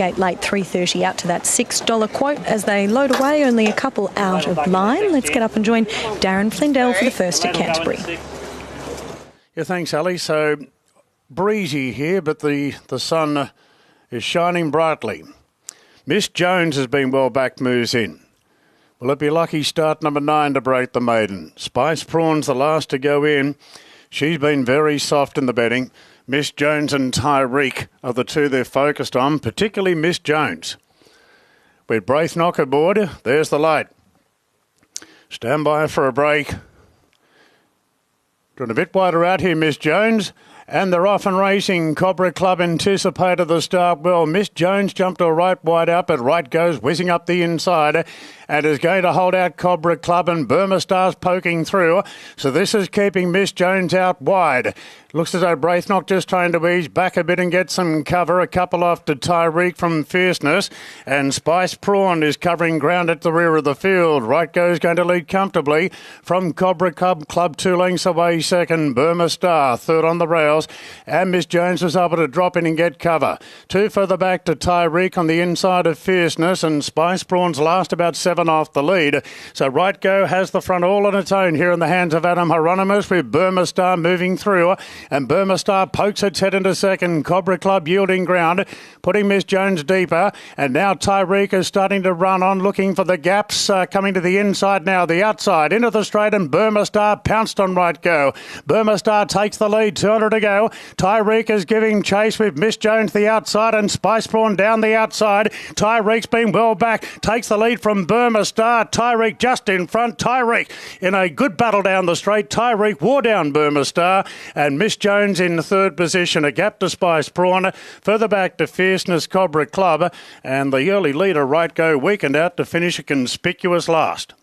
gate late, 3:30 out to that $6 quote as they load away, only a couple out of line. Let's get up and join Darren Flindell for the first at Canterbury. Yeah, thanks, Ali. So breezy here, but the sun is shining brightly. Miss Jones has been well back, moves in. Will it be lucky start number 9 to break the maiden? Spice Prawn's the last to go in. She's been very soft in the betting. Miss Jones and Tyreek are the two they're focused on, particularly Miss Jones. With Braithnock aboard, there's the light. Stand by for a break. Doing a bit wider out here, Miss Jones. And they're off and racing. Cobra Club anticipated the start well. Miss Jones jumped to a right wide out, but right goes whizzing up the inside and is going to hold out Cobra Club, and Burma Star's poking through. So this is keeping Miss Jones out wide. Looks as though Braithnock just trying to ease back a bit and get some cover. A couple off to Tyreek from Fierceness. And Spice Prawn is covering ground at the rear of the field. Right goes going to lead comfortably from Cobra Club 2 lengths away second. Burma Star third on the rails. And Miss Jones was able to drop in and get cover. 2 further back to Tyreek on the inside of Fierceness. And Spice Prawn's last about 7 off the lead. So Right Go has the front all on its own here in the hands of Adam Hieronymus, with Burma Star moving through. And Burma Star pokes its head into second. Cobra Club yielding ground, putting Miss Jones deeper. And now Tyreek is starting to run on, looking for the gaps, coming to the inside now, the outside, into the straight, and Burma Star pounced on Right Go. Burma Star takes the lead, 200 to go. Tyreek is giving chase with Miss Jones the outside and Spice Prawn down the outside. Tyreek's been well back, takes the lead from Burma Star. Tyreek just in front. Tyreek in a good battle down the straight. Tyreek wore down Burma Star, and Miss Jones in third position, a gap to Spice Prawn. Further back to Fierceness Cobra Club, and the early leader Right Go weakened out to finish a conspicuous last.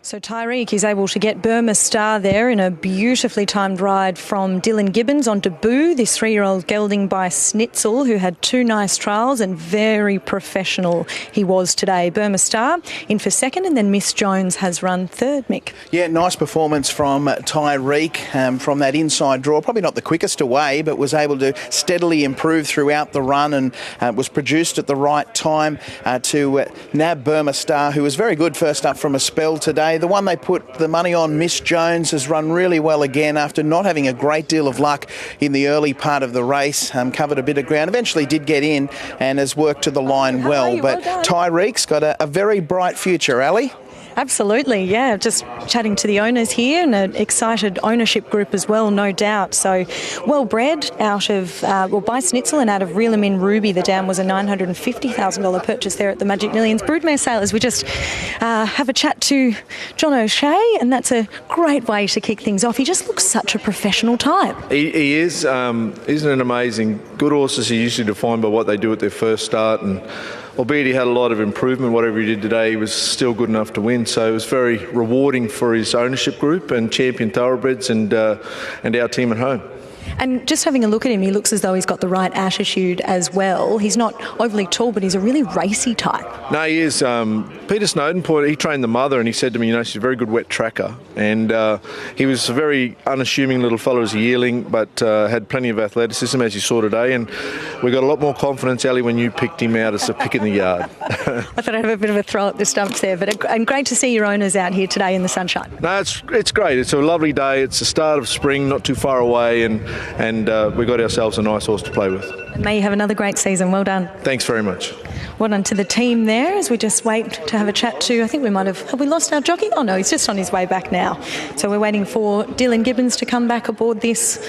So Tyreek is able to get Burma Star there in a beautifully timed ride from Dylan Gibbons onto Boo, this 3-year-old gelding by Snitzel, who had 2 nice trials, and very professional he was today. Burma Star in for second, and then Miss Jones has run third, Mick. Yeah, nice performance from Tyreek from that inside draw. Probably not the quickest away, but was able to steadily improve throughout the run, and was produced at the right time to nab Burma Star, who was very good first up from a spell today. The one they put the money on, Miss Jones, has run really well again after not having a great deal of luck in the early part of the race. Covered a bit of ground, eventually did get in and has worked to the line well. But Tyreek's got a very bright future, Ali. Absolutely, yeah. Just chatting to the owners here, and an excited ownership group as well, no doubt. So, well bred out of, by Snitzel and out of Reelamin Ruby. The dam was a $950,000 purchase there at the Magic Millions. Broodmare Sailors, we just have a chat to John O'Shea, and that's a great way to kick things off. He just looks such a professional type. He is. Isn't it amazing? Good horses are usually defined by what they do at their first start, and albeit he had a lot of improvement, whatever he did today, he was still good enough to win. So it was very rewarding for his ownership group and Champion Thoroughbreds and our team at home. And just having a look at him, he looks as though he's got the right attitude as well. He's not overly tall, but he's a really racy type. No, he is. Peter Snowden, he trained the mother, and he said to me, she's a very good wet tracker. And he was a very unassuming little fellow as a yearling, but had plenty of athleticism, as you saw today. And we got a lot more confidence, Ali, when you picked him out as a pick in the yard. I thought I'd have a bit of a throw at the stumps there, and great to see your owners out here today in the sunshine. No, it's great. It's a lovely day. It's the start of spring, not too far away, and we got ourselves a nice horse to play with. And may you have another great season. Well done. Thanks very much. Well done to the team there as we just wait to have a chat to, I think we might have we lost our jockey? Oh no, he's just on his way back now. So we're waiting for Dylan Gibbons to come back aboard this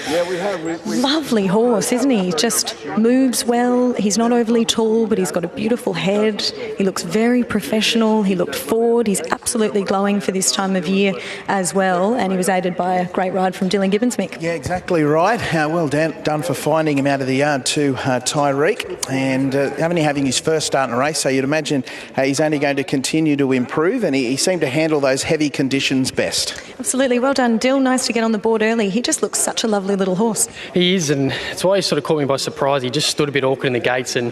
lovely horse, isn't he? He just moves well. He's not overly tall, but he's got a beautiful head. He looks very professional. He looked forward. He's absolutely glowing for this time of year as well. And he was aided by a great ride from Dylan Gibbons, Mick. Yeah, exactly right. Well done for finding him out of the yard to Tyreek, and only having his first start in a race, so you'd imagine he's only going to continue to improve, and he seemed to handle those heavy conditions best. Absolutely, well done, Dill. Nice to get on the board early. He just looks such a lovely little horse. He is, and it's why he sort of caught me by surprise. He just stood a bit awkward in the gates, and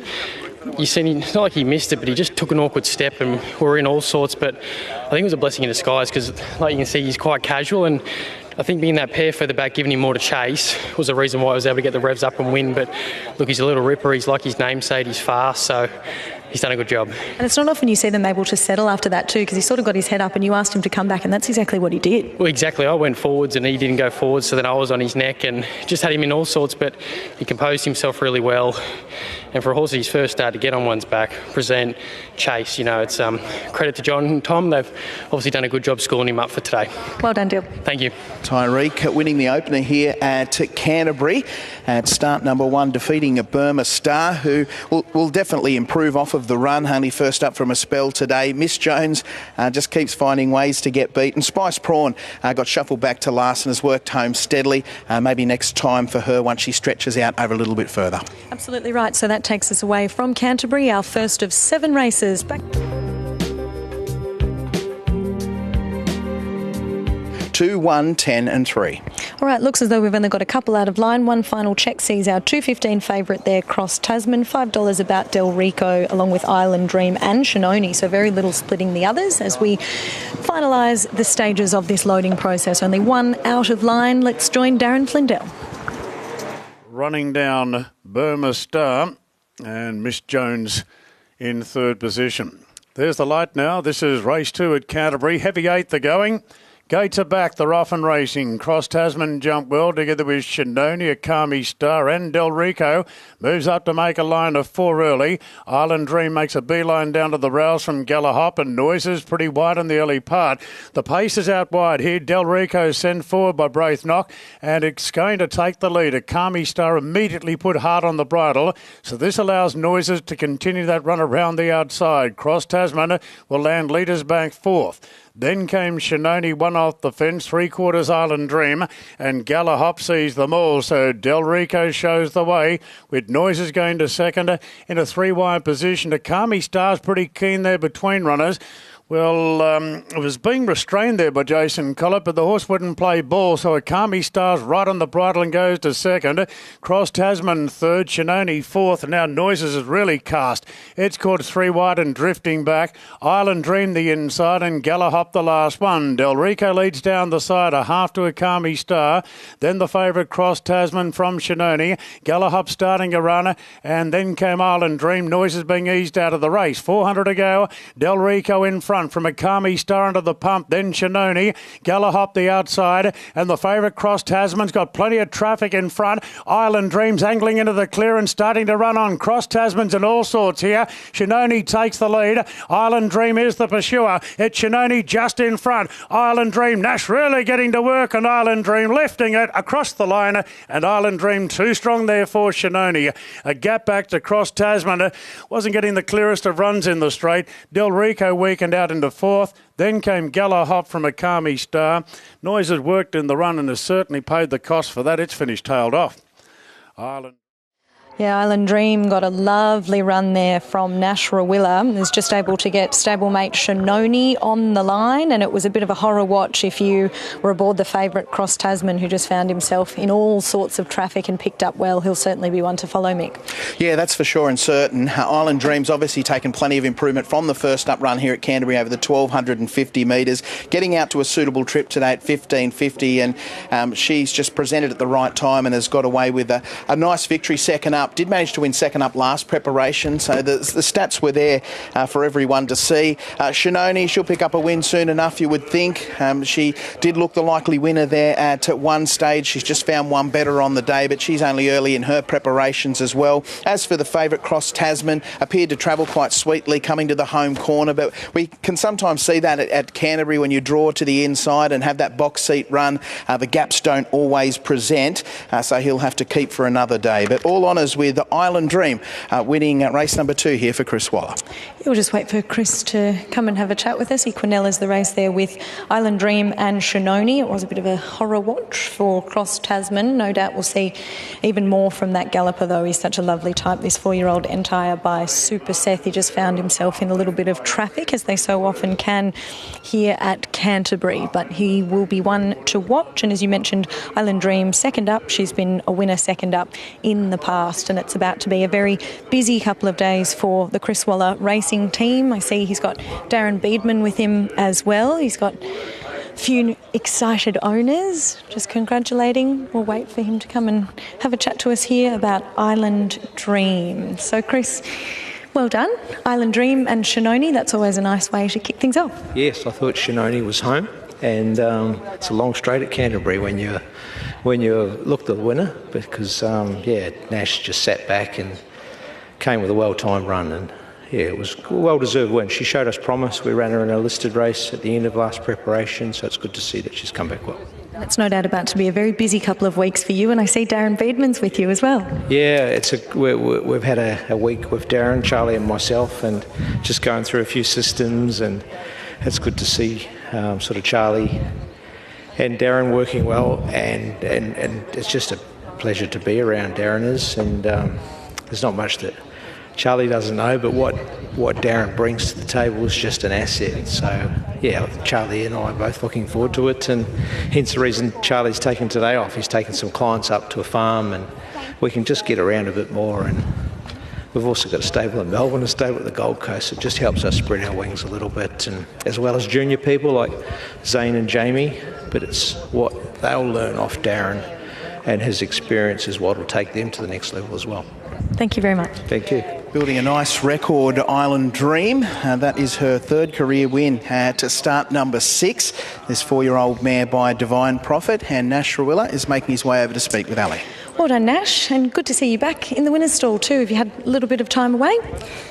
you seen, it's not like he missed it, but he just took an awkward step, and we're in all sorts. But I think it was a blessing in disguise, because like you can see, he's quite casual, and I think being that pair further back, giving him more to chase, was the reason why I was able to get the revs up and win. But look, he's a little ripper. He's like his namesake. He's fast, so he's done a good job. And it's not often you see them able to settle after that too, because he sort of got his head up and you asked him to come back, and that's exactly what he did. Well, exactly. I went forwards and he didn't go forwards, so then I was on his neck and just had him in all sorts, but he composed himself really well. And for a horse at his first start to get on one's back, present, chase, it's credit to John and Tom. They've obviously done a good job schooling him up for today. Well done, Dill. Thank you. Tyreek winning the opener here at Canterbury at start number 1, defeating a Burma Star, who will definitely improve off of the run. Only first up from a spell today. Miss Jones just keeps finding ways to get beaten. Spice Prawn got shuffled back to last and has worked home steadily. Maybe next time for her once she stretches out over a little bit further. Absolutely right. So that takes us away from Canterbury, our first of 7 races. Back 2, 1, 10 and 3. All right, looks as though we've only got a couple out of line. One final check sees our 2.15 favourite there, Cross Tasman, $5 about Del Rico, along with Island Dream and Shannoni. So very little splitting the others as we finalise the stages of this loading process. Only one out of line. Let's join Darren Flindell. Running down Burma Star and Miss Jones in third position. There's the light now. This is race 2 at Canterbury. Heavy 8th are going. Gates are back, the Rough and Racing. Cross Tasman jump well together with Shannoni, Akami Star and Del Rico. Moves up to make a line of 4 early. Island Dream makes a beeline down to the rails from Galahop, and Noises pretty wide in the early part. The pace is out wide here. Del Rico sent forward by Braithnock, and it's going to take the lead. Akami Star immediately put hard on the bridle, so this allows Noises to continue that run around the outside. Cross Tasman will land leaders back 4th. Then came Shannoni, 1 off the fence, 3/4 Island Dream, and Galahop sees them all. So Del Rico shows the way, with Noises going to second in a 3-wide position. Akami Star's pretty keen there between runners. Well, it was being restrained there by Jason Collett, but the horse wouldn't play ball, so Akami Star's right on the bridle and goes to second. Cross Tasman third, Shannoni 4th, and now Noises is really cast. It's caught 3 wide and drifting back. Island Dream the inside and Galahop the last one. Del Rico leads down the side, a half to Akami Star. Then the favourite Cross Tasman from Shannoni. Galahop starting a runner, and then came Island Dream. Noises being eased out of the race. 400 to go. Del Rico in front. From Akami Star into the pump, then Shannoni, Galahop the outside, and the favourite Cross Tasman's got plenty of traffic in front. Island Dream's angling into the clearance, starting to run on. Cross Tasman's in all sorts here. Shannoni takes the lead. Island Dream is the pursuer. It's Shannoni just in front. Island Dream, Nash really getting to work, and Island Dream lifting it across the line, and Island Dream too strong there for Shannoni. A gap back to Cross Tasman. Wasn't getting the clearest of runs in the straight. Del Rico weakened out into 4th. Then came Galahop from Akami Star. Noises worked in the run and has certainly paid the cost for that. It's finished tailed off. Island Dream got a lovely run there from Nash Rawilla. Is just able to get stablemate Shannoni on the line, and it was a bit of a horror watch if you were aboard the favourite Cross Tasman, who just found himself in all sorts of traffic and picked up well. He'll certainly be one to follow, Mick. Yeah, that's for sure and certain. Island Dream's obviously taken plenty of improvement from the first up run here at Canterbury over the 1,250 metres, getting out to a suitable trip today at 15.50, and she's just presented at the right time and has got away with a nice victory second up. Did manage to win second up last preparation, so the stats were there for everyone to see. Shannoni, she'll pick up a win soon enough, you would think. She did look the likely winner there at one stage. She's just found one better on the day, but she's only early in her preparations as well. As for the favourite Cross Tasman, appeared to travel quite sweetly coming to the home corner, but we can sometimes see that at Canterbury when you draw to the inside and have that box seat run. The gaps don't always present, so he'll have to keep for another day. But all honours with the Island Dream winning race number 2 here for Chris Waller. We'll just wait for Chris to come and have a chat with us. He quinellas the race there with Island Dream and Shannoni. It was a bit of a horror watch for Cross Tasman. No doubt we'll see even more from that galloper, though. He's such a lovely type, this 4-year-old Entire by Super Seth. He just found himself in a little bit of traffic, as they so often can here at Canterbury. But he will be one to watch. And as you mentioned, Island Dream second up. She's been a winner second up in the past, and it's about to be a very busy couple of days for the Chris Waller racing team. I see he's got Darren Beedman with him as well. He's got few excited owners just congratulating. We'll wait for him to come and have a chat to us here about Island Dream. So, Chris, well done. Island Dream and Shannoni, that's always a nice way to kick things off. Yes, I thought Shannoni was home, and it's a long straight at Canterbury when you looked at the winner, because Nash just sat back and came with a well-timed run, and it was a well-deserved win. She showed us promise. We ran her in a listed race at the end of last preparation, so it's good to see that she's come back well. And it's no doubt about to be a very busy couple of weeks for you, and I see Darren Beedman's with you as well. Yeah, we've had a week with Darren, Charlie and myself, and just going through a few systems, and it's good to see sort of Charlie and Darren working well, and it's just a pleasure to be around Darren is, and there's not much that Charlie doesn't know, but what Darren brings to the table is just an asset. So, yeah, Charlie and I are both looking forward to it, and hence the reason Charlie's taken today off. He's taken some clients up to a farm, and we can just get around a bit more. And we've also got a stable in Melbourne, a stable at the Gold Coast. It just helps us spread our wings a little bit, and as well as junior people like Zane and Jamie, but it's what they'll learn off Darren, and his experience is what will take them to the next level as well. Thank you very much. Thank you. Building a nice record, Island Dream. That is her third career win to start number 6. This 4-year-old mare by Divine Prophet, and Nash Rawilla is making his way over to speak with Ali. Well done, Nash, and good to see you back in the winner's stall too. Have you had a little bit of time away?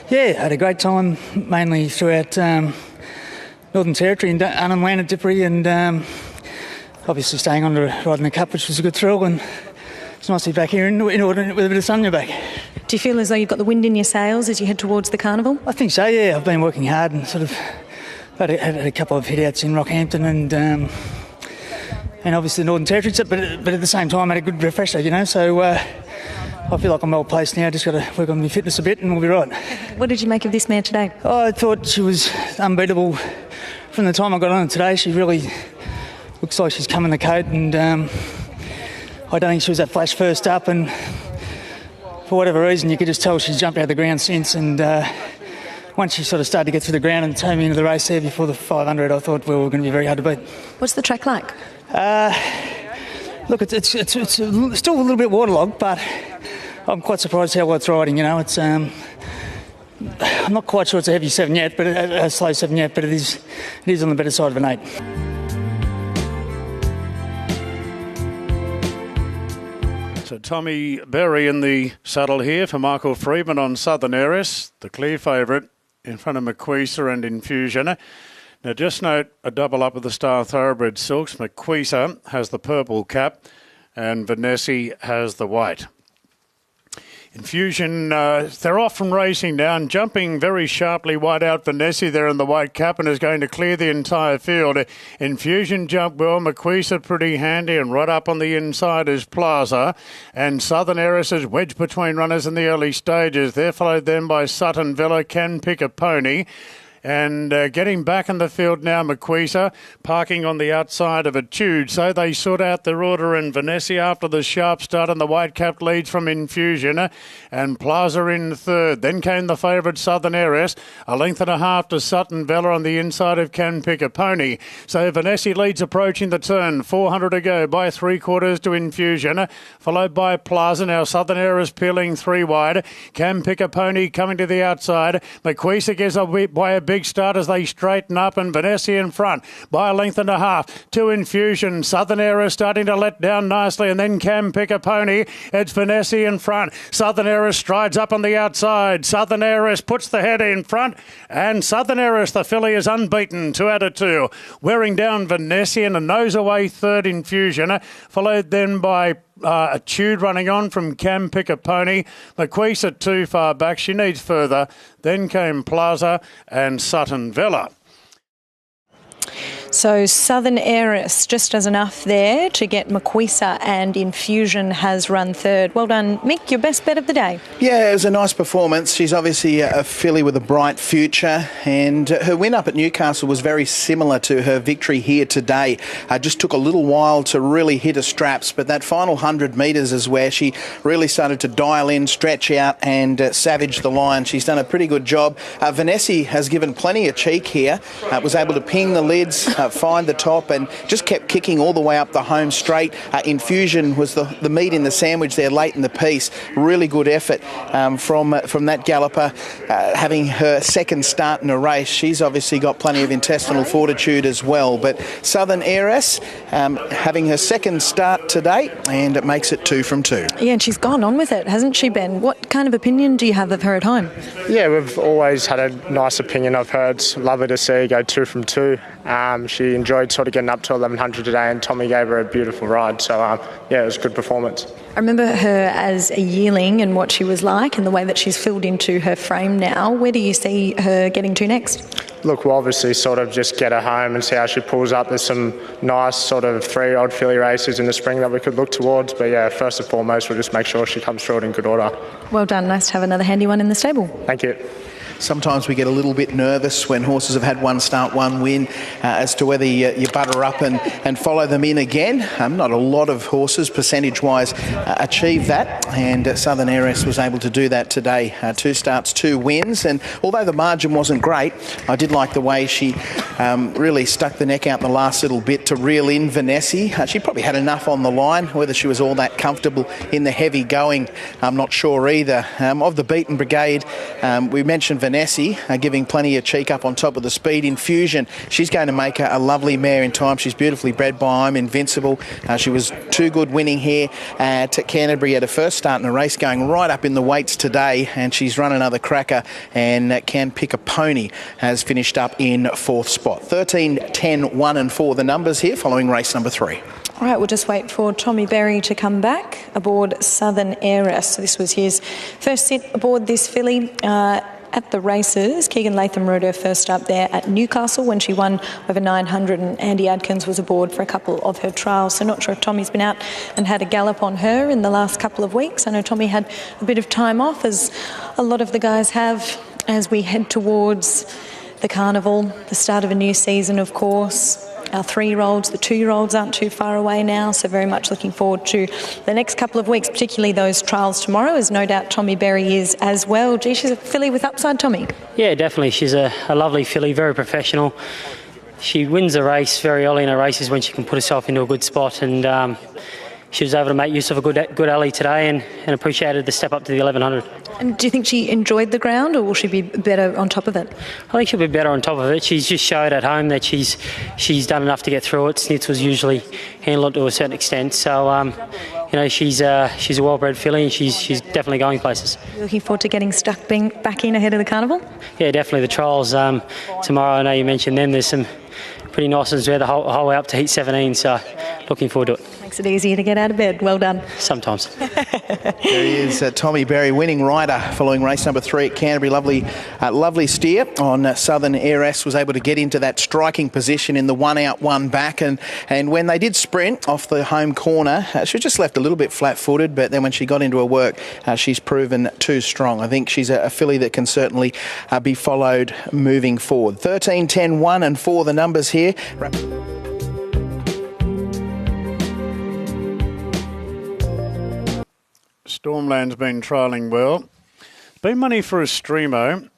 Yeah, had a great time, mainly throughout Northern Territory and Arnhem Land at Dippery, and obviously staying on to riding the Cup, which was a good thrill, and it's nice to be back here in order with a bit of sun in your back. Do you feel as though you've got the wind in your sails as you head towards the carnival? I think so, yeah. I've been working hard and sort of had a couple of hit-outs in Rockhampton and obviously the Northern Territory, but at the same time had a good refresher, so I feel like I'm well placed now. Just got to work on my fitness a bit and we'll be right. What did you make of this mare today? I thought she was unbeatable from the time I got on today. She really looks like she's come in the coat, and I don't think she was that flash first up, and for whatever reason you could just tell she's jumped out of the ground since, and once she sort of started to get through the ground and turned me into the race there before the 500, I thought we were going to be very hard to beat. What's the track like? Look, it's still a little bit waterlogged, but I'm quite surprised how well it's riding. It's I'm not quite sure it's a heavy 7 yet, but a slow 7 yet, but it is on the better side of an 8. So Tommy Berry in the saddle here for Michael Freedman on Southern Heiress, the clear favourite in front of Maquisa and Infusion. Now just note a double up of the Star Thoroughbred Silks. Maquisa has the purple cap and Vanessa has the white. Infusion, they're off from racing now and jumping very sharply wide out. Vanessa there in the white cap and is going to clear the entire field. Infusion jumped well. Maquisa pretty handy, and right up on the inside is Plaza. And Southern Heiress is wedged between runners in the early stages. They're followed then by Sutton Villa, Can Pick a Pony. And getting back in the field now, Maquisa parking on the outside of Etude. So they sort out their order, in Vanessa after the sharp start, and the white cap leads from Infusion, and Plaza in third. Then came the favourite Southern Heiress, a length and a half to Sutton Vella on the inside of Can Pick a Pony. So Vanessa leads approaching the turn, 400 to go by 3/4 to Infusion, followed by Plaza. Now Southern Heiress peeling 3 wide. Can Pick a Pony coming to the outside. Maquisa gets by a big start as they straighten up, and Vanessa in front by a length and a half to Infusion. Southern Heiress starting to let down nicely, and then Can Pick a Pony. It's Vanessa in front. Southern Heiress strides up on the outside. Southern Heiress puts the head in front, and Southern Heiress, the filly, is unbeaten 2 out of 2. Wearing down Vanessa and a nose away third Infusion, followed then by Etude running on from Can Pick a Pony. Maquisa too far back. She needs further. Then came Plaza and Sutton Villa. So Southern Heiress just does enough there to get Maquisa, and Infusion has run third. Well done, Mick. Your best bet of the day? Yeah, it was a nice performance. She's obviously a filly with a bright future, and her win up at Newcastle was very similar to her victory here today. Just took a little while to really hit her straps, but that final 100 metres is where she really started to dial in, stretch out, and savage the line. She's done a pretty good job. Vanessa has given plenty of cheek here. Was able to ping the lids find the top and just kept kicking all the way up the home straight. Infusion was the meat in the sandwich there late in the piece. Really good effort from that galloper, having her second start in a race. She's obviously got plenty of intestinal fortitude as well. But Southern Heiress having her second start today, and it makes it 2 from 2. Yeah, and she's gone on with it, hasn't she, Ben? What kind of opinion do you have of her at home? Yeah, we've always had a nice opinion of her. It's lovely to see her go 2 from 2. She enjoyed sort of getting up to 1100 today, and Tommy gave her a beautiful ride. So, yeah, it was a good performance. I remember her as a yearling and what she was like and the way that she's filled into her frame now. Where do you see her getting to next? Look, we'll obviously sort of just get her home and see how she pulls up. There's some nice sort of 3-year-old filly races in the spring that we could look towards. But, yeah, first and foremost, we'll just make sure she comes through it in good order. Well done. Nice to have another handy one in the stable. Thank you. Sometimes we get a little bit nervous when horses have had one start, one win, as to whether you butter up and follow them in again. Not a lot of horses, percentage-wise, achieve that, and Southern Heiress was able to do that today. 2 starts, 2 wins, and although the margin wasn't great, I did like the way she really stuck the neck out the last little bit to reel in Vanessa. She probably had enough on the line. Whether she was all that comfortable in the heavy going, I'm not sure either. Of the beaten brigade, we mentioned Vanessa giving plenty of cheek up on top of the speed. Infusion, she's going to make a lovely mare in time. She's beautifully bred by I'm Invincible. She was too good winning here at Canterbury at her first start in the race, going right up in the weights today, and she's run another cracker and Can Pick a Pony has finished up in 4th spot. 13, 10, 1 and 4 the numbers here following race number 3. All right, we'll just wait for Tommy Berry to come back aboard Southern Heiress. So this was his first sit aboard this filly. At the races, Keegan Latham rode her first up there at Newcastle when she won over 900, and Andy Adkins was aboard for a couple of her trials. So not sure if Tommy's been out and had a gallop on her in the last couple of weeks. I know Tommy had a bit of time off, as a lot of the guys have, as we head towards the carnival, the start of a new season, of course. Our 3-year-olds, the 2-year-olds aren't too far away now, so very much looking forward to the next couple of weeks, particularly those trials tomorrow, as no doubt Tommy Berry is as well. Gee, she's a filly with upside, Tommy. Yeah, definitely. She's a lovely filly, very professional. She wins a race very early in her races when she can put herself into a good spot, and she was able to make use of a good alley today and appreciated the step up to the 1100. And do you think she enjoyed the ground, or will she be better on top of it? I think she'll be better on top of it. She's just showed at home that she's done enough to get through it. Snitz was usually handled to a certain extent. So, she's a well-bred filly, and she's definitely going places. Looking forward to getting stuck back in ahead of the carnival? Yeah, definitely. The trials tomorrow, I know you mentioned them. There's some pretty nice ones there the whole way up to heat 17, so looking forward to it. Makes it easier to get out of bed. Well done. Sometimes. There he is, Tommy Berry, winning rider following race number 3 at Canterbury. Lovely steer on Southern Heiress, was able to get into that striking position in the 1 out, 1 back, and when they did sprint off the home corner, she was just left a little bit flat-footed, but then when she got into her work, she's proven too strong. I think she's a filly that can certainly be followed moving forward. 13, 10, 1 and 4 the numbers here. Stormland's been trialling well. Been money for Estremo.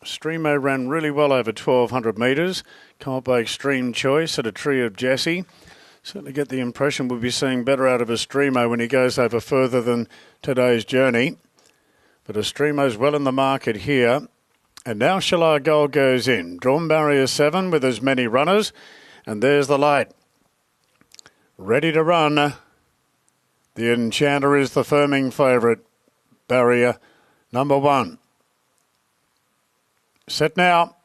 Estremo ran really well over 1,200 metres. Can't by Extreme Choice at a tree of Jesse. Certainly get the impression we'll be seeing better out of Estremo when he goes over further than today's journey. But Estremo's well in the market here. And now Shalar Gold goes in. Drawn barrier 7 with as many runners. And there's the light. Ready to run. The Enchanter is the firming favourite. Barrier number 1. Set now.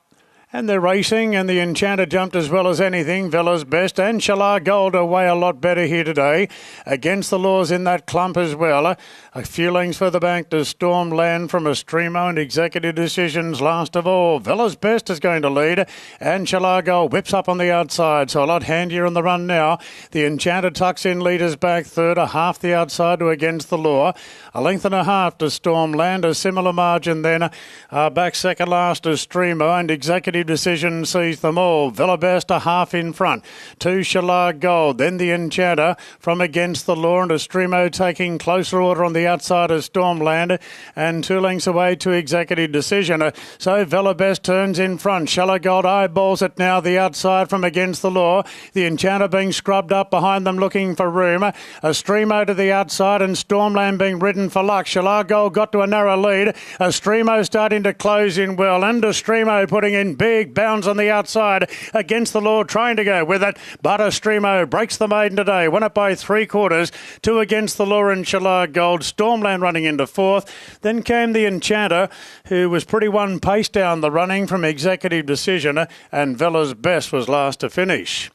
And they're racing, and the Enchanter jumped as well as anything. Vella's Best and Shalar Gold away a lot better here today. Against the laws in that clump as well. A few lengths further back to Stormland from Estremo, and Executive Decisions last of all. Vella's Best is going to lead, and Shalar Gold whips up on the outside, so a lot handier on the run now. The Enchanter tucks in leaders back third, a half the outside to Against the Law. A length and a half to Stormland, a similar margin then. Back second last to Estremo, and Executive Executive Decision sees them all. Villabest a half in front. 2 Shalar Gold. Then the Enchanter from Against the Law, and Estremo taking closer order on the outside of Stormland, and 2 lengths away to Executive Decision. So Villabest turns in front. Shalar Gold eyeballs it now, the outside from Against the Law. The Enchanter being scrubbed up behind them looking for room. Estremo to the outside, and Stormland being ridden for luck. Shalar Gold got to a narrow lead. Estremo starting to close in well, and Estremo putting in big bounds on the outside. Against the Law trying to go with it, but Estremo breaks the maiden today. Won it by 3/4 to Against the Law and Shalar Gold. Stormland running into 4th. Then came the Enchanter, who was pretty one pace down the running from Executive Decision, and Villa's Best was last to finish.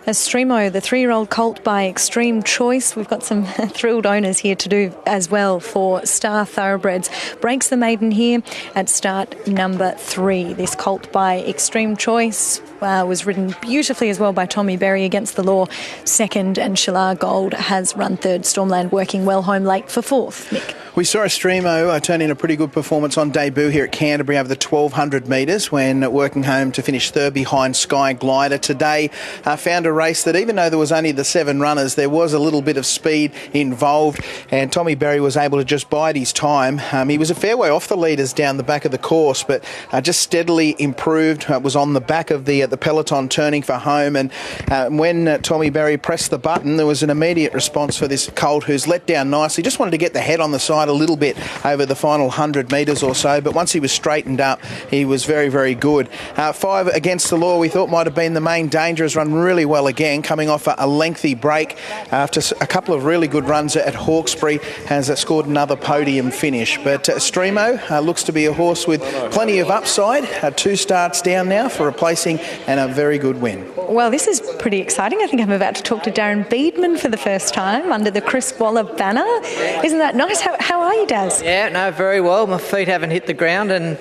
Estremo, the 3-year-old colt by Extreme Choice. We've got some thrilled owners here to do as well for Star Thoroughbreds. Breaks the maiden here at start number 3. This colt by Extreme Choice was ridden beautifully as well by Tommy Berry. Against the Law, 2nd, and Shalar Gold has run 3rd. Stormland working well home late for 4th. Nick. We saw Estremo turn in a pretty good performance on debut here at Canterbury over the 1,200 metres when working home to finish 3rd behind Sky Glider. Today found a race that, even though there was only the 7 runners, there was a little bit of speed involved, and Tommy Berry was able to just bide his time. He was a fair way off the leaders down the back of the course, but just steadily improved. Was on the back of the peloton turning for home, and when Tommy Berry pressed the button, there was an immediate response for this colt, who's let down nicely. Just wanted to get the head on the side a little bit over the final 100 metres or so, but once he was straightened up, he was very, very good. 5 Against the Law we thought might have been the main danger, has run really well again, coming off a lengthy break after a couple of really good runs at Hawkesbury, has scored another podium finish. But Estremo looks to be a horse with plenty of upside. 2 starts down now for replacing, and a very good win. Well, this is pretty exciting. I think I'm about to talk to Darren Beedman for the first time under the Chris Waller banner. Isn't that nice? How are you, Daz? Yeah, no, very well. My feet haven't hit the ground, and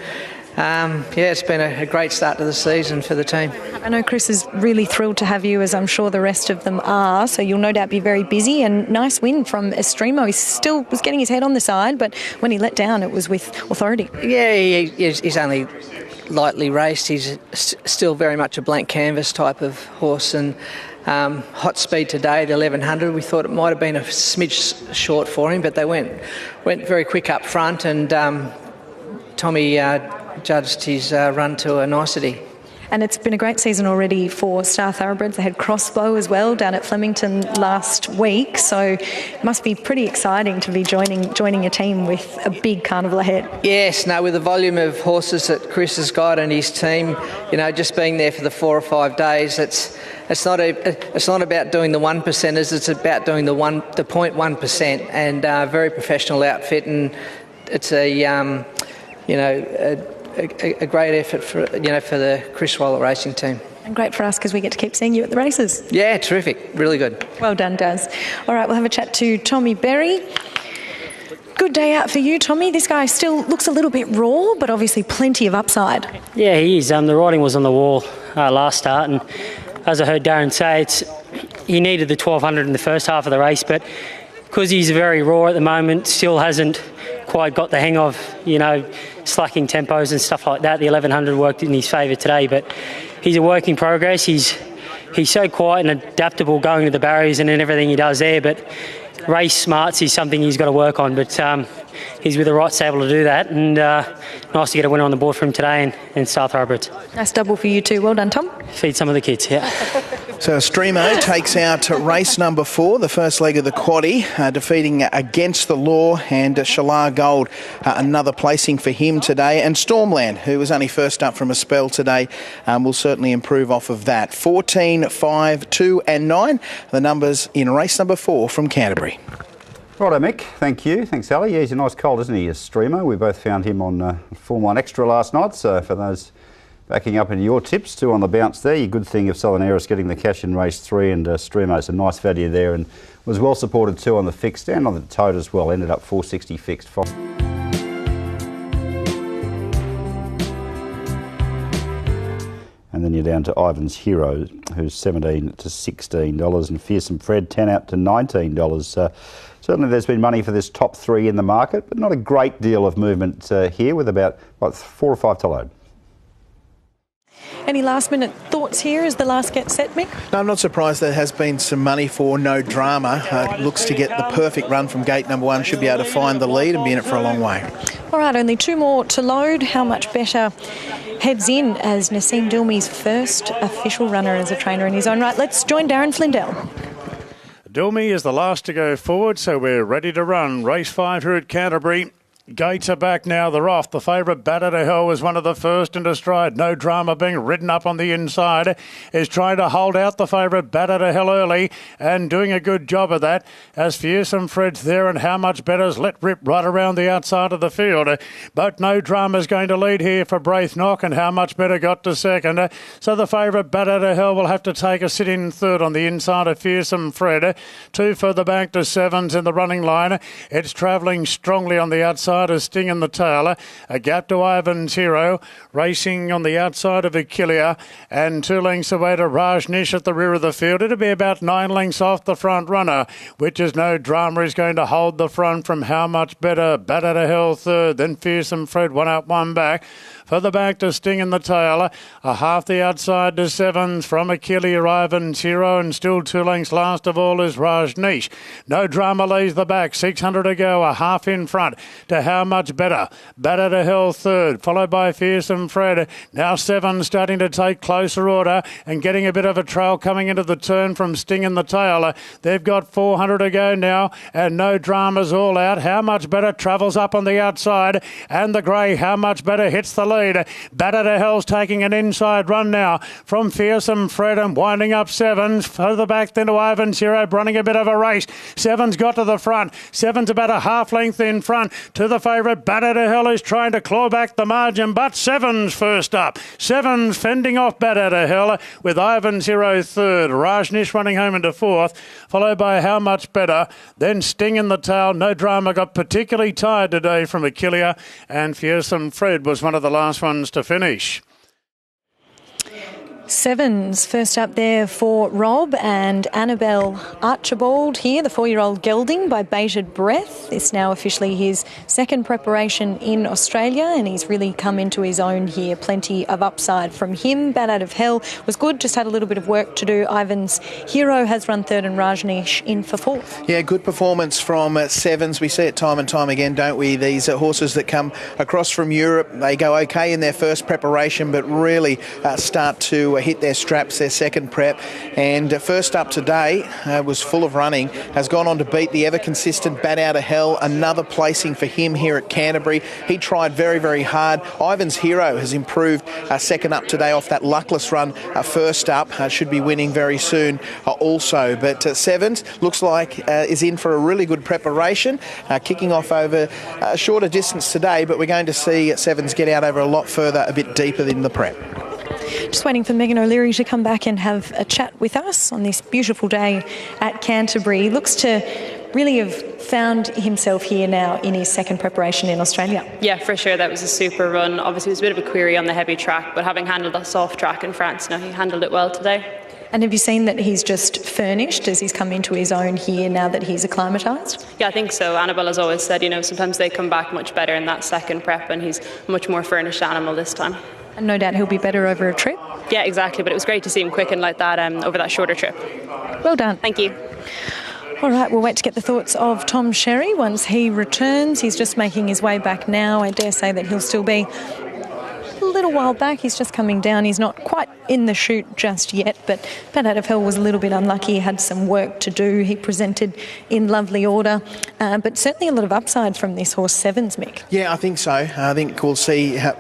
it's been a great start to the season for the team. I know Chris is really thrilled to have you, as I'm sure the rest of them are, so you'll no doubt be very busy. And nice win from Estremo. He still was getting his head on the side, but when he let down, it was with authority. Yeah, he's only lightly raced. He's still very much a blank canvas type of horse, and hot speed today at 1100. We thought it might have been a smidge short for him, but they went very quick up front, and Tommy judged his run to a nicety. And it's been a great season already for Star Thoroughbreds. They had Crossbow as well down at Flemington last week, so it must be pretty exciting to be joining a team with a big carnival ahead. Yes, no, with the volume of horses that Chris has got and his team, just being there for the 4 or 5 days, it's not about doing the 1%ers, it's about doing the 0.1%, and very professional outfit, and it's a great effort for the Chris Waller racing team. And great for us because we get to keep seeing you at the races. Yeah, terrific. Really good. Well done, Daz. All right, we'll have a chat to Tommy Berry. Good day out for you, Tommy. This guy still looks a little bit raw, but obviously plenty of upside. Yeah, he is. The riding was on the wall last start, and as I heard Darren say, he needed the 1200 in the first half of the race, but because he's very raw at the moment, still hasn't quite got the hang of, slacking tempos and stuff like that. The 1100 worked in his favour today, but he's a work in progress. He's so quiet and adaptable going to the barriers and in everything he does there, but race smarts is something he's got to work on, but he's with the right stable to do that, and nice to get a winner on the board for him today and Star Thoroughbreds. Nice double for you too. Well done, Tom. Feed some of the kids, yeah. So Estremo takes out race number 4, the first leg of the quaddie, defeating Against the Law, and Shalar Gold, another placing for him today. And Stormland, who was only first up from a spell today, will certainly improve off of that. 14, 5, 2 and 9, the numbers in race number 4 from Canterbury. Righto, Mick. Thank you. Thanks, Ali. Yeah, he's a nice colt, isn't he, Estremo? We both found him on Form 1 Extra last night, so for those backing up into your tips, 2 on the bounce there. Your good thing of Southern Airus getting the cash in race 3, and Estremo's a nice value there, and was well supported too on the fixed and on the tote as well. Ended up 460 fixed. And then you're down to Ivan's Hero, who's $17 to $16, and Fearsome Fred, 10 out to $19. Certainly there's been money for this top 3 in the market, but not a great deal of movement here, with about 4 or 5 to load. Any last-minute thoughts here as the last gets set, Mick? No, I'm not surprised there has been some money for No Drama. Looks to get the perfect run from gate number 1. Should be able to find the lead and be in it for a long way. All right, only 2 more to load. How much better heads in as Nassim Dilmi's first official runner as a trainer in his own right. Let's join Darren Flindell. Dilmi is the last to go forward, so we're ready to run. Race 5 here at Canterbury. Gates are back now, they're off. The favourite Batter to Hell was one of the first into stride. No Drama being ridden up on the inside is trying to hold out the favourite Batter to Hell early and doing a good job of that as Fearsome Fred's there and How Much Better's let rip right around the outside of the field. But No Drama's going to lead here for Braith Knock and How Much Better got to second. So the favourite Batter to Hell will have to take a sit in third on the inside of Fearsome Fred. 2 further back to 7's in the running line. It's travelling strongly on the outside. A Sting in the tail, a gap to Ivan's Hero, racing on the outside of Achillea, and 2 lengths away to Rajnish at the rear of the field. It'll be about 9 lengths off the front runner, which is No Drama is going to hold the front from How Much Better, Batter to Hell third, then Fearsome Fred 1 up 1 back. Further back to Sting in the tail, a half the outside to 7's from Achillea, Ivan's Hero, and still 2 lengths last of all is Rajnish. No Drama leads the back, 600 to go, a half in front to How Much Better. Batter to Hell third, followed by Fearsome Fred. Now 7 starting to take closer order and getting a bit of a trail coming into the turn from Sting in the tail. They've got 400 to go now and No Drama's all out. How Much Better travels up on the outside and the grey How Much Better hits the lead. Batter to Hell's taking an inside run now from Fearsome Fred and winding up 7's. Further back then to Ivan's Hero, running a bit of a race. 7's got to the front. 7's about a half length in front to the favourite Batter to Hell is trying to claw back the margin, but 7's first up. 7's fending off Batter to Hell with Ivan's Hero third. Rajnish running home into fourth, followed by How Much Better. Then Sting in the tail. No Drama got particularly tired today from Achillea, and Fearsome Fred was one of the last ones to finish. 7's first up there for Rob and Annabelle Archibald here, the 4-year-old gelding by Bated Breath. It's now officially his second preparation in Australia and he's really come into his own here. Plenty of upside from him. Bat Out of Hell was good, just had a little bit of work to do. Ivan's Hero has run third and Rajnish in for fourth. Yeah, good performance from 7's. We see it time and time again, don't we? These horses that come across from Europe, they go okay in their first preparation but really start to hit their straps, their second prep. And first up today was full of running, has gone on to beat the ever-consistent Bat Out of Hell, another placing for him here at Canterbury. He tried very, very hard. Ivan's Hero has improved second up today off that luckless run first up. Should be winning very soon also. But 7's looks like is in for a really good preparation, kicking off over a shorter distance today, but we're going to see 7's get out over a lot further, a bit deeper in the prep. Just waiting for Megan O'Leary to come back and have a chat with us on this beautiful day at Canterbury. He looks to really have found himself here now in his second preparation in Australia. Yeah, for sure. That was a super run. Obviously, it was a bit of a query on the heavy track, but having handled a soft track in France, he handled it well today. And have you seen that he's just furnished as he's come into his own here now that he's acclimatised? Yeah, I think so. Annabelle has always said, sometimes they come back much better in that second prep, and he's a much more furnished animal this time. And no doubt he'll be better over a trip. Yeah, exactly. But it was great to see him quicken like that over that shorter trip. Well done. Thank you. All right, we'll wait to get the thoughts of Tom Sherry once he returns. He's just making his way back now. I dare say that he'll still be a little while back. He's just coming down. He's not quite in the chute just yet, but Bat Out of Hell was a little bit unlucky. He had some work to do. He presented in lovely order, but certainly a lot of upside from this horse 7's, Mick. Yeah, I think so. I think we'll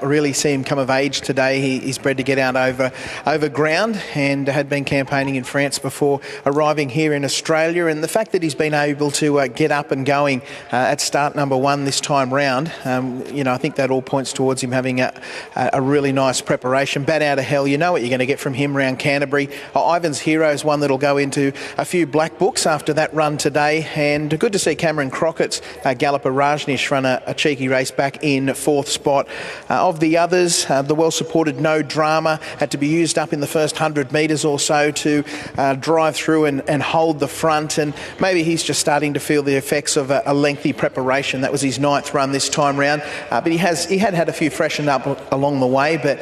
really see him come of age today. He's bred to get out over ground and had been campaigning in France before arriving here in Australia, and the fact that he's been able to get up and going at start number 1 this time round, I think that all points towards him having a really nice preparation. Bat Out of Hell, you know what you're going to get from him around Canterbury. Ivan's Hero is one that'll go into a few black books after that run today, and good to see Cameron Crockett's galloper Rajnish run a cheeky race back in 4th spot. Of the others, the well-supported No Drama had to be used up in the first 100 metres or so to drive through and hold the front, and maybe he's just starting to feel the effects of a lengthy preparation. That was his 9th run this time round, but he had a few freshened up along the way, but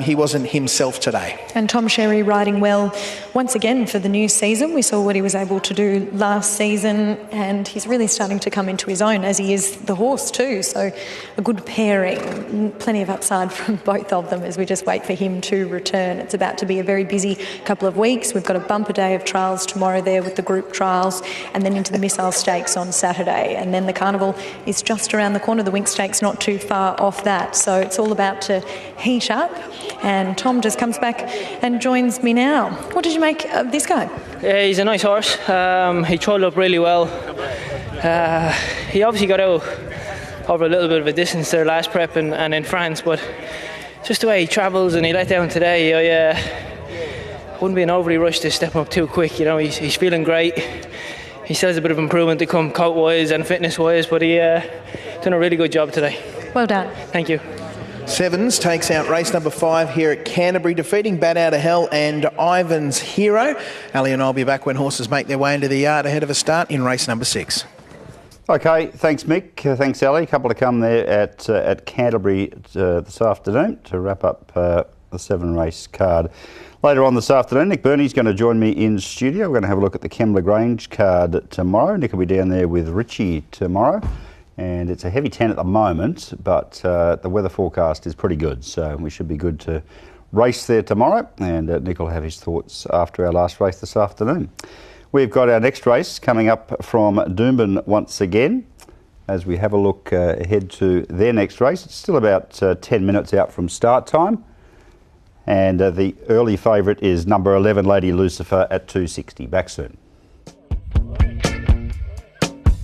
he wasn't himself today. And Tom Sherry riding well once again for the new season. We saw what he was able to do last season, and he's really starting to come into his own, as he is the horse too. So a good pairing, plenty of upside from both of them as we just wait for him to return. It's about to be a very busy couple of weeks. We've got a bumper day of trials tomorrow there with the group trials, and then into the Missile Stakes on Saturday. And then the Carnival is just around the corner. The Wink Stakes not too far off that. So it's all about to heat up. And Tom just comes back and joins me now. What did you make of this guy? Yeah, he's a nice horse. He trolled up really well. He obviously got out over a little bit of a distance there last prep and in France, but just the way he travels and he let down today, I wouldn't be an overly rush to step up too quick. You know, he's feeling great. He still has a bit of improvement to come coat-wise and fitness-wise, but he done a really good job today. Well done. Thank you. Sevens takes out race number 5 here at Canterbury, defeating Bat Out of Hell and Ivan's Hero. Ali and I will be back when horses make their way into the yard ahead of a start in race number 6. Okay, thanks Mick, thanks Ali. A couple to come there at Canterbury this afternoon to wrap up the 7-race card. Later on this afternoon, Nick Burney's going to join me in studio. We're going to have a look at the Kembla Grange card tomorrow. Nick will be down there with Richie tomorrow. And it's a heavy 10 at the moment, but the weather forecast is pretty good, so we should be good to race there tomorrow. And Nick will have his thoughts after our last race this afternoon. We've got our next race coming up from Doomben once again, as we have a look ahead to their next race. It's still about 10 minutes out from start time. And the early favourite is number 11, Lady Lucifer, at 260. Back soon.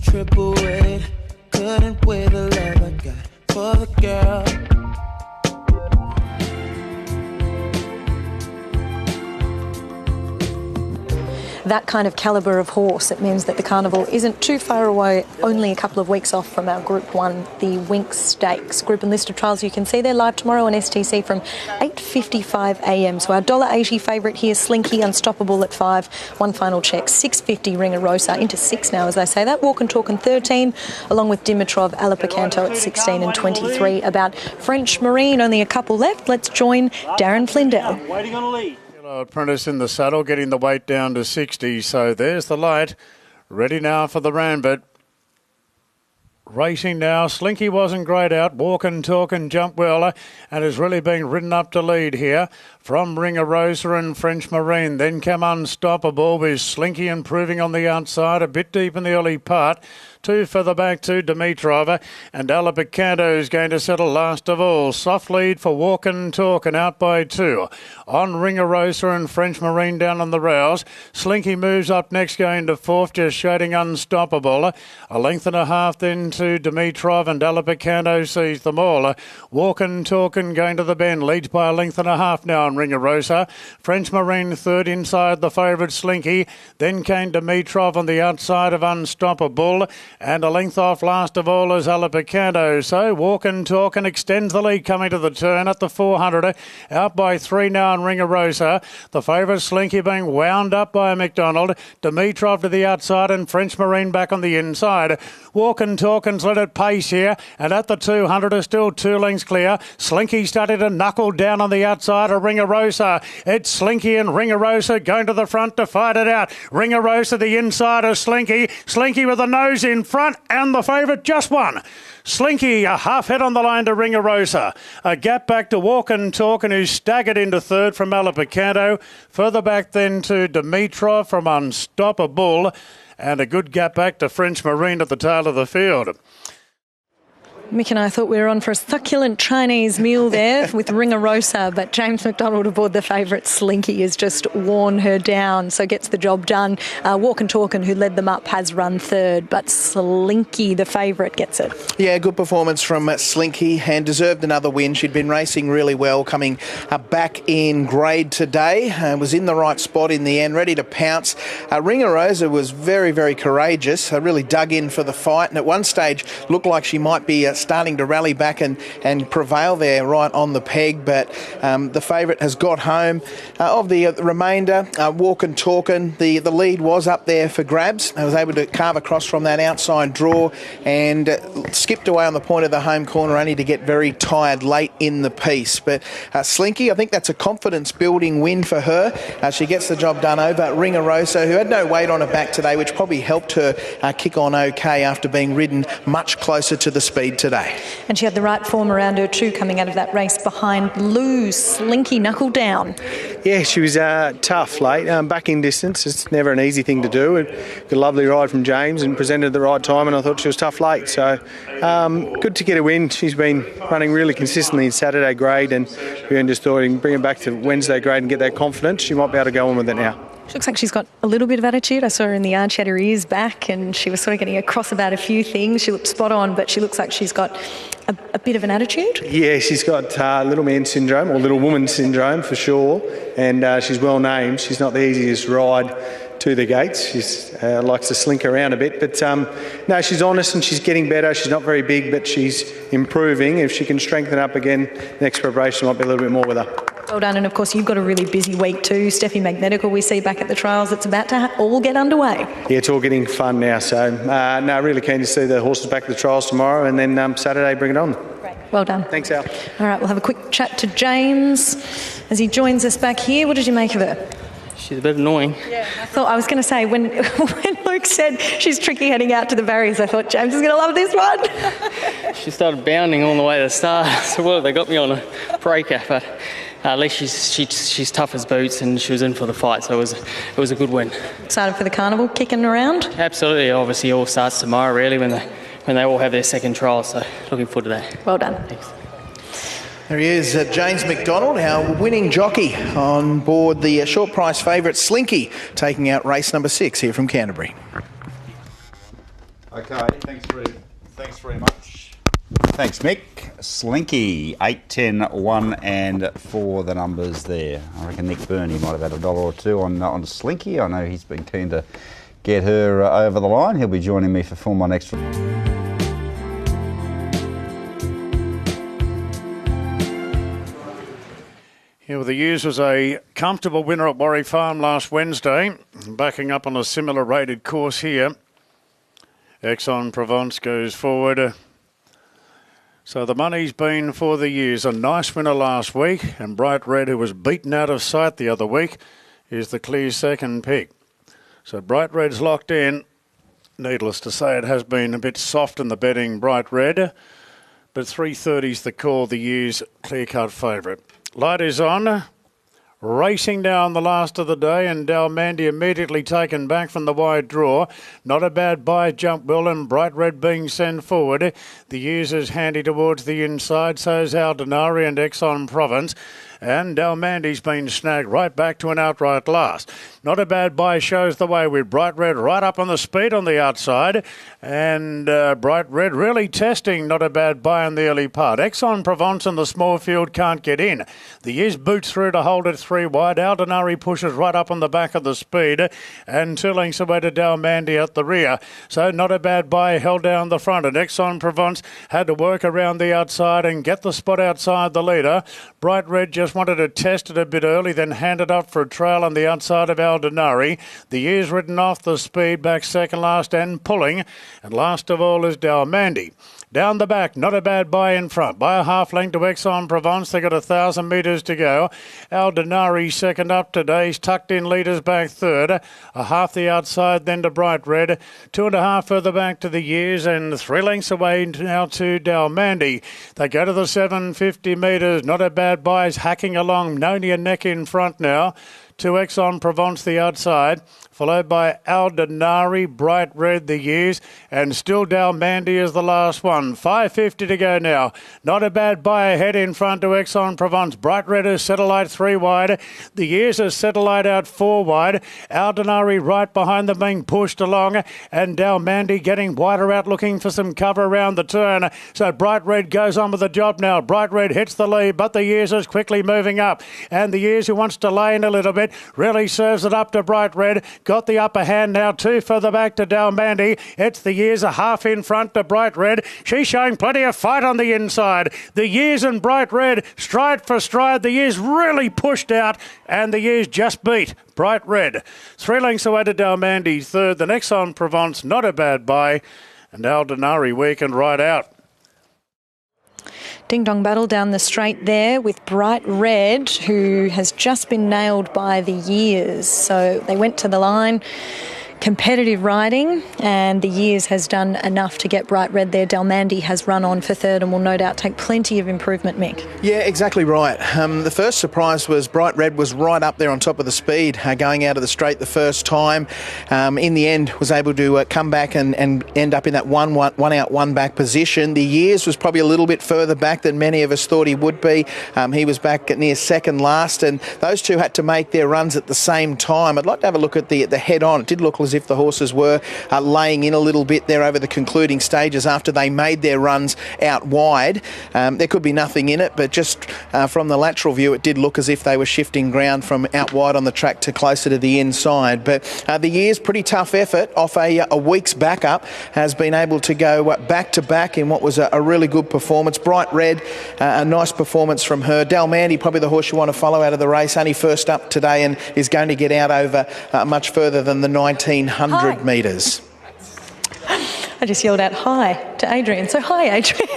Triple eight. Couldn't weigh the love I got for the girl. That kind of calibre of horse, it means that the Carnival isn't too far away, only a couple of weeks off from our Group 1, the Wink Stakes. Group and list of trials you can see they're live tomorrow on STC from 8:55am. So our $1.80 favourite here, Slinky, Unstoppable at 5. One final check, $6.50 Ringer Rosa, into 6 now as they say that. Walk and Talk and 13, along with Dimitrov, Alapicanto at 16 and 23. About French Marine, only a couple left. Let's join Darren Flindell. Waiting on a lead. Apprentice in the saddle, getting the weight down to 60. So there's the light. Ready now for the Rambit. Racing now. Slinky wasn't great out. Walk and Talk and Jump Well, and has really been ridden up to lead here from Ringer Rosa and French Marine. Then come Unstoppable with Slinky improving on the outside, a bit deep in the early part. 2 further back to Dimitrov, and Alapicanto is going to settle last of all. Soft lead for Walk and Talk, and out by 2. On Ringer Rosa and French Marine down on the rails. Slinky moves up next, going to 4th, just shading Unstoppable. A length and a half then to Dimitrov, and Alapicanto sees them all. Walk and Talk and going to the bend, leads by a length and a half now on Ringer Rosa. French Marine 3rd inside the favourite Slinky. Then came Dimitrov on the outside of Unstoppable. And a length off last of all is Alapicanto. So Walk and Talk and extends the lead coming to the turn at the 400. Out by 3 now on Ringer Rosa. The favourite Slinky being wound up by McDonald. Dimitrov to the outside and French Marine back on the inside. Walk and Talk and's let it pace here. And at the 200 is still 2 lengths clear. Slinky started to knuckle down on the outside of Ringer Rosa. It's Slinky and Ringer Rosa going to the front to fight it out. Ringer Rosa the inside of Slinky. Slinky with the nose in front, and the favourite just won. Slinky a half head on the line to Ringer Rosa. A gap back to Walk and Talk, and who's staggered into 3rd from Alapicanto. Further back then to Dimitrov from Unstoppable, and a good gap back to French Marine at the tail of the field. Mick and I thought we were on for a succulent Chinese meal there with Ringer Rosa, but James McDonald aboard the favourite Slinky has just worn her down, so gets the job done. Walk and Talk, who led them up, has run 3rd, but Slinky, the favourite, gets it. Yeah, good performance from Slinky and deserved another win. She'd been racing really well, coming back in grade today. Was in the right spot in the end, ready to pounce. Ringer Rosa was very, very courageous. Really dug in for the fight, and at one stage looked like she might be starting to rally back and prevail there right on the peg, but the favourite has got home. Of the remainder, Walkin' Talkin', the lead was up there for grabs. I was able to carve across from that outside draw and skipped away on the point of the home corner, only to get very tired late in the piece. But Slinky, I think that's a confidence-building win for her. She gets the job done over Ringarosa, who had no weight on her back today, which probably helped her kick on okay after being ridden much closer to the speed today. And she had the right form around her too, coming out of that race behind Lou. Slinky knuckled down. Yeah, she was tough late. Back in distance, it's never an easy thing to do. Got a lovely ride from James and presented at the right time, and I thought she was tough late. So good to get a win. She's been running really consistently in Saturday grade, and we just thought we can bring her back to Wednesday grade and get that confidence. She might be able to go on with it now. She looks like she's got a little bit of attitude. I saw her in the yard. She had her ears back and she was sort of getting across about a few things. She looked spot on, but she looks like she's got a bit of an attitude. Yeah, she's got little man syndrome, or little woman syndrome for sure, and she's well named. She's not the easiest ride to the gates. She likes to slink around a bit, but no, she's honest and she's getting better. She's not very big, but she's improving. If she can strengthen up again, next preparation might be a little bit more with her. Well done, and of course you've got a really busy week too. Steffi Magnetical we see back at the trials. It's about to all get underway. Yeah, it's all getting fun now, so no, really keen to see the horses back at the trials tomorrow, and then Saturday bring it on. Great, well done. Thanks, Al. All right, we'll have a quick chat to James as he joins us back here. What did you make of her? She's a bit annoying. Yeah, I was going to say, when Luke said she's tricky heading out to the barriers, I thought James is going to love this one. She started bounding all the way to the start, so well, they got me on a breaker, but at least she's tough as boots, and she was in for the fight, so it was a good win. Excited for the carnival, kicking around? Absolutely. Obviously, it all starts tomorrow, really, when they all have their second trial, so looking forward to that. Well done. Thanks. There he is, James McDonald, our winning jockey on board the short price favourite Slinky, taking out race number 6 here from Canterbury. Okay, thanks very much. Thanks, Mick. Slinky, 8, 10, 1 and 4 the numbers there. I reckon Nick Burney might have had $1 or $2 on Slinky. I know he's been keen to get her over the line. He'll be joining me for Form 1 Extra. Yeah, well, the Hughes was a comfortable winner at Warwick Farm last Wednesday, backing up on a similar rated course here. Aix-en-Provence goes forward. So the money's been for the Hughes. A nice winner last week, and Bright Red, who was beaten out of sight the other week, is the clear second pick. So Bright Red's locked in. Needless to say, it has been a bit soft in the betting, Bright Red, but 3.30's the call, the Hughes clear-cut favourite. Light is on, racing down the last of the day, and Dalmandy immediately taken back from the wide draw. Not a bad buy, jump well, and Bright Red being sent forward. The users handy towards the inside, so's Aldenari and Aix-en-Provence. And Dalmandy's been snagged right back to an outright last. Not a bad buy, shows the way with Bright Red right up on the speed on the outside. And Bright Red really testing, not a bad buy in the early part. Aix-en-Provence in the small field can't get in. The Years boots through to hold it 3 wide. Aldenari pushes right up on the back of the speed. And 2 lengths away to Dalmandy at the rear. So not a bad buy, held down the front. And Aix-en-Provence had to work around the outside and get the spot outside the leader. Bright Red just wanted to test it a bit early, then handed up for a trail on the outside of Aldenari. The Years ridden off the speed, back second last and pulling. And last of all is Dalmandy. Down the back, not a bad buy in front. By a half length to Aix-en-Provence. They got 1,000 metres to go. Aldenari second up today. He's tucked in leaders back third. A half the outside then to Bright Red. 2.5 further back to the Years and 3 lengths away now to Dalmandy. They go to the 750 metres. Not a bad buy. Is hacking along. Nonia neck in front now. To Aix-en-Provence the outside, followed by Aldenari, Bright Red, the Years, and still Dalmandy is the last one. 5.50 to go now. Not a bad buy ahead in front to Aix-en-Provence. Bright Red is Satellite 3 wide. The Years is Satellite out 4 wide. Aldenari right behind them being pushed along, and Dalmandy getting wider out looking for some cover around the turn. So Bright Red goes on with the job now. Bright Red hits the lead, but the Years is quickly moving up, and the Years who wants to lay in a little bit. it. Really serves it up to Bright Red. Got the upper hand now, 2 further back to Dalmandy. It's the Years a half in front to Bright Red. She's showing plenty of fight on the inside. The Years and Bright Red, stride for stride. The Years really pushed out, and the Years just beat Bright Red. 3 lengths away to Dalmandy, third. The next on Provence, not a bad buy. And Aldenari weakened right out. Ding-dong battle down the straight there with Bright Red, who has just been nailed by the Years. So they went to the line. Competitive riding, and the Years has done enough to get Bright Red there. Dalmandy has run on for third and will no doubt take plenty of improvement, Mick. Yeah, exactly right. The first surprise was Bright Red was right up there on top of the speed, going out of the straight the first time. In the end, was able to come back and end up in that one out, one back position. The Years was probably a little bit further back than many of us thought he would be. He was back near second last, and those two had to make their runs at the same time. I'd like to have a look at the head-on. It did look as if the horses were laying in a little bit there over the concluding stages after they made their runs out wide. There could be nothing in it, but just from the lateral view, it did look as if they were shifting ground from out wide on the track to closer to the inside. But the Years, pretty tough effort off a week's backup, has been able to go back-to-back in what was a really good performance. Bright Red, a nice performance from her. Dalmandy, probably the horse you want to follow out of the race, only first up today and is going to get out over much further than the 1900 metres. I just yelled out hi to Adrian. So hi, Adrian.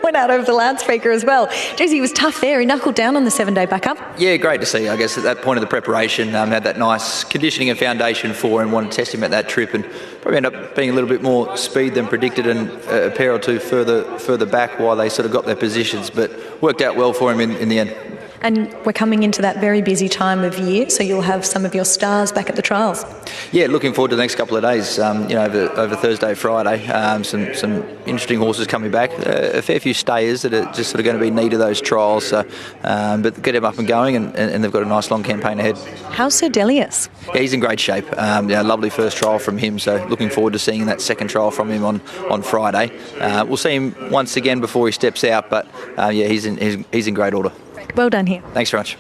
Went out over the loudspeaker as well. Jeez, he was tough there. He knuckled down on the 7-day backup. Yeah, great to see. I guess at that point of the preparation, had that nice conditioning and foundation for and wanted to test him at that trip, and probably ended up being a little bit more speed than predicted, and a pair or two further back while they sort of got their positions, but worked out well for him in the end. And we're coming into that very busy time of year, so you'll have some of your stars back at the trials. Yeah, looking forward to the next couple of days. Over Thursday, Friday, some interesting horses coming back. A fair few stayers that are just sort of going to be neat of those trials. So, but get him up and going, and they've got a nice long campaign ahead. How's Sir Delius? Yeah, he's in great shape. Lovely first trial from him. So looking forward to seeing that second trial from him on Friday. We'll see him once again before he steps out, but he's in great order. Well done here. Thanks very much.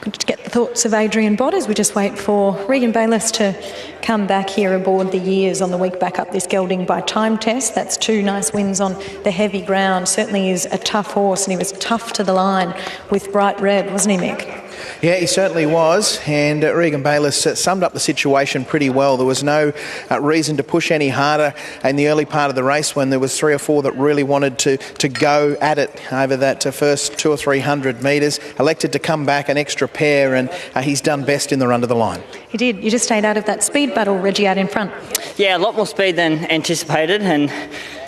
Good to get the thoughts of Adrian Bott as we just wait for Regan Bayliss to come back here aboard the Years on the week back up this gelding by time test. That's 2 nice wins on the heavy ground. Certainly is a tough horse, and he was tough to the line with Bright Red, wasn't he, Mick? Yeah, he certainly was, and Regan Bayliss summed up the situation pretty well. There was no reason to push any harder in the early part of the race when there was 3 or 4 that really wanted to go at it over that first 200 or 300 metres. Elected to come back an extra pair, and he's done best in the run to the line. He did. You just stayed out of that speed battle, Reggie, out in front. Yeah, a lot more speed than anticipated, and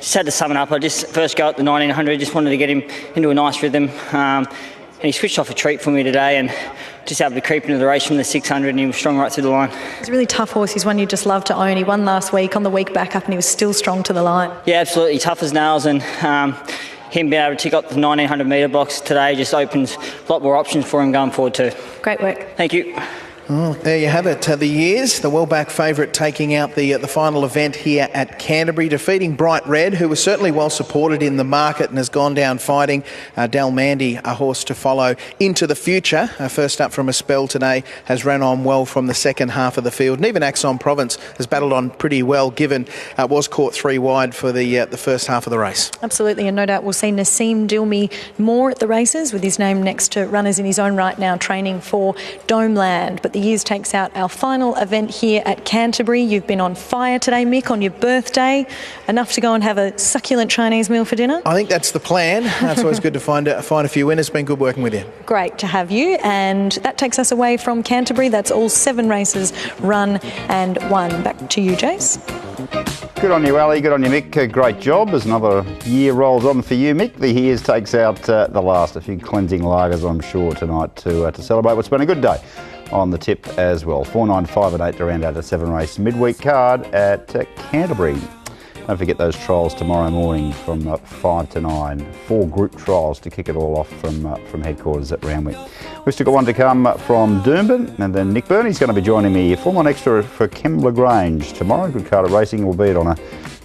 just had to sum it up. I just first go at the 1900, just wanted to get him into a nice rhythm. And he switched off a treat for me today, and just able to creep into the race from the 600, and he was strong right through the line. He's a really tough horse. He's one you just love to own. He won last week on the week back up, and he was still strong to the line. Yeah, absolutely. Tough as nails, and him being able to tick up the 1900 metre box today just opens a lot more options for him going forward too. Great work. Thank you. Well, there you have it. The Years, the well-back favourite, taking out the final event here at Canterbury, defeating Bright Red, who was certainly well supported in the market and has gone down fighting. Dalmandy, a horse to follow into the future. First up from a spell today, has ran on well from the second half of the field. And even Axon Province has battled on pretty well, given was caught 3 wide for the first half of the race. Absolutely, and no doubt we'll see Nassim Dilmi more at the races, with his name next to runners in his own right now training for Domeland. But the Years takes out our final event here at Canterbury. You've been on fire today, Mick, on your birthday. Enough to go and have a succulent Chinese meal for dinner? I think that's the plan. It's always good to find a few winners. It's been good working with you. Great to have you. And that takes us away from Canterbury. That's all 7 races run and won. Back to you, Jace. Good on you, Ali. Good on you, Mick. Great job. As another year rolls on for you, Mick, the Years takes out the last. A few cleansing lagers, I'm sure, tonight to celebrate what's been a good day on the tip as well. 4, 9, 5 and 8 to round out a 7-race midweek card at Canterbury. Don't forget those trials tomorrow morning from 5 to 9. 4 group trials to kick it all off from headquarters at Randwick. We've still got one to come from Doomben, and then Nick Burney's going to be joining me. 4 on extra for Kembla Grange tomorrow. Good card of racing, albeit on a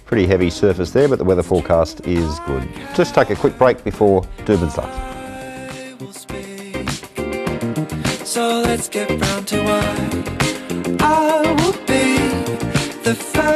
pretty heavy surface there, but the weather forecast is good. Just take a quick break before Doomben starts. So let's get round to what I will be, the first